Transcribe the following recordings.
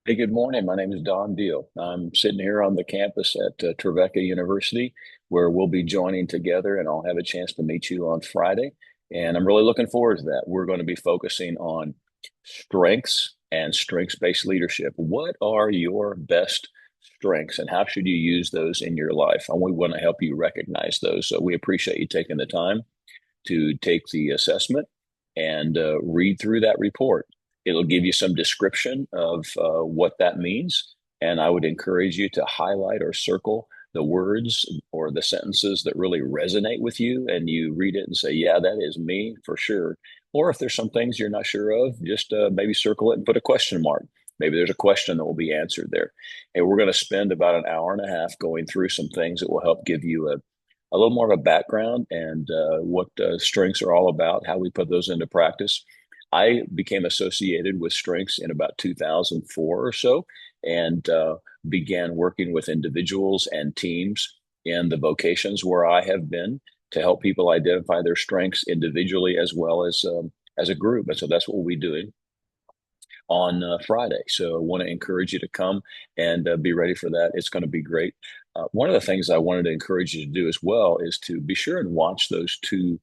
Hey, good morning. My name is Don Deal. I'm sitting here on the campus at Trevecca University, where we'll be joining together, and I'll have a chance to meet you on Friday. And I'm really looking forward to that. We're going to be focusing on strengths and strengths-based leadership. What are your best strengths, and how should you use those in your life? And we want to help you recognize those. So we appreciate you taking the time to take the assessment and read through that report. It'll give you some description of what that means. And I would encourage you to highlight or circle the words or the sentences that really resonate with you. And you read it and say, yeah, that is me for sure. Or if there's some things you're not sure of, just maybe circle it and put a question mark. Maybe there's a question that will be answered there. And we're going to spend about an hour and a half going through some things that will help give you a little more of a background and what strengths are all about, how we put those into practice. I became associated with strengths in about 2004 or so and began working with individuals and teams in the vocations where I have been to help people identify their strengths individually as a group. And so that's what we'll be doing on Friday. So I want to encourage you to come and be ready for that. It's going to be great. One of the things I wanted to encourage you to do as well is to be sure and watch those two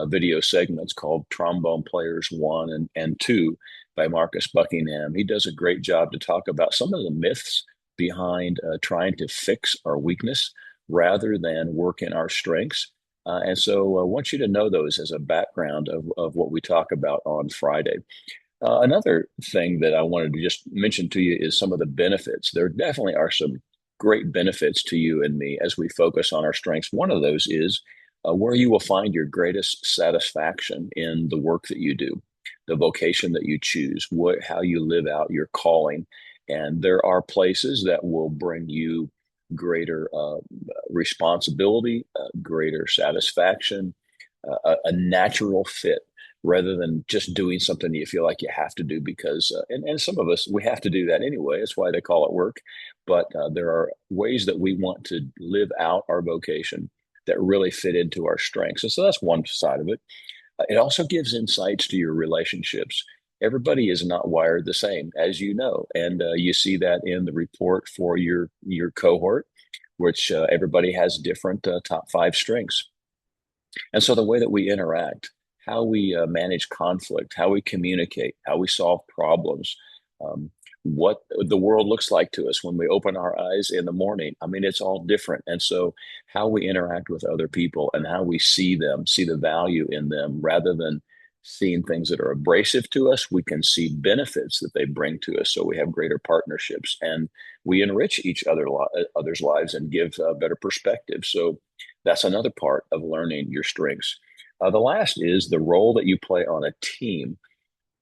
video segments called Trombone Players 1 and 2 by Marcus Buckingham. He does a great job to talk about some of the myths behind trying to fix our weakness rather than work in our strengths. And so I want you to know those as a background of what we talk about on Friday. Another thing that I wanted to just mention to you is some of the benefits. There definitely are some great benefits to you and me as we focus on our strengths. One of those is where you will find your greatest satisfaction in the work that you do, the vocation that you choose, how you live out your calling. And there are places that will bring you greater responsibility, greater satisfaction, a natural fit rather than just doing something you feel like you have to do because, and some of us, we have to do that anyway. That's why they call it work. But there are ways that we want to live out our vocation that really fit into our strengths. And so that's one side of it. It also gives insights to your relationships. Everybody is not wired the same, as you know, and you see that in the report for your cohort, which everybody has different top five strengths. And so the way that we interact, how we manage conflict, how we communicate, how we solve problems, what the world looks like to us when we open our eyes in the morning. I mean, it's all different. And so how we interact with other people and how we see them, see the value in them rather than seeing things that are abrasive to us, we can see benefits that they bring to us. So we have greater partnerships and we enrich other's lives and give a better perspective. So that's another part of learning your strengths. The last is the role that you play on a team.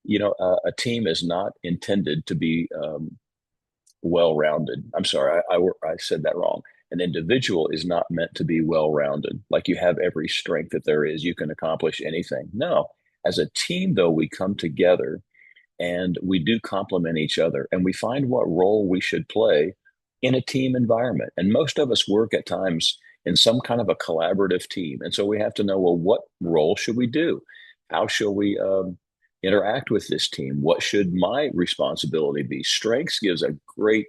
A team is not intended to be well-rounded. I'm sorry, I said that wrong. An individual is not meant to be well-rounded. Like you have every strength that there is, you can accomplish anything. No, as a team, though, we come together and we do complement each other and we find what role we should play in a team environment. And most of us work at times in some kind of a collaborative team. And so we have to know, well, what role should we do? How shall we interact with this team? What should my responsibility be? Strengths gives a great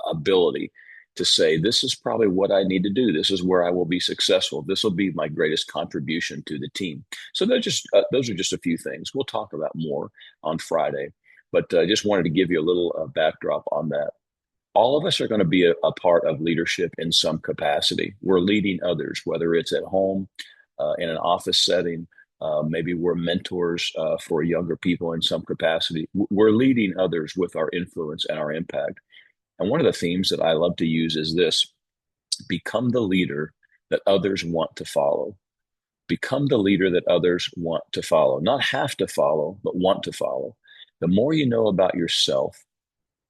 ability to say, this is probably what I need to do. This is where I will be successful. This will be my greatest contribution to the team. So those are just a few things. We'll talk about more on Friday, but I just wanted to give you a little backdrop on that. All of us are going to be a part of leadership in some capacity. We're leading others, whether it's at home, in an office setting, maybe we're mentors for younger people in some capacity. We're leading others with our influence and our impact. And one of the themes that I love to use is this: become the leader that others want to follow. Become the leader that others want to follow, not have to follow, but want to follow. The more you know about yourself,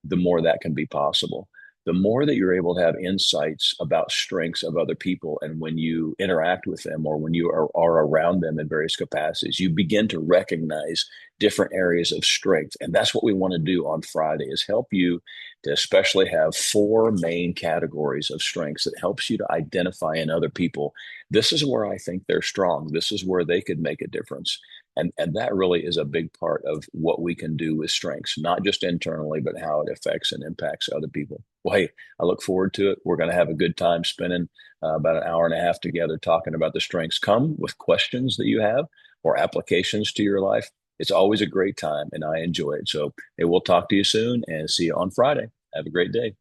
the more that can be possible. The more that you're able to have insights about strengths of other people, and when you interact with them or when you are around them in various capacities, you begin to recognize different areas of strength. And that's what we want to do on Friday, is help you to especially have four main categories of strengths that helps you to identify in other people. This is where I think they're strong. This is where they could make a difference. And that really is a big part of what we can do with strengths, not just internally, but how it affects and impacts other people. Well, hey, I look forward to it. We're going to have a good time spending about an hour and a half together talking about the strengths. Come with questions that you have or applications to your life. It's always a great time, and I enjoy it. So, hey, we'll talk to you soon and see you on Friday. Have a great day.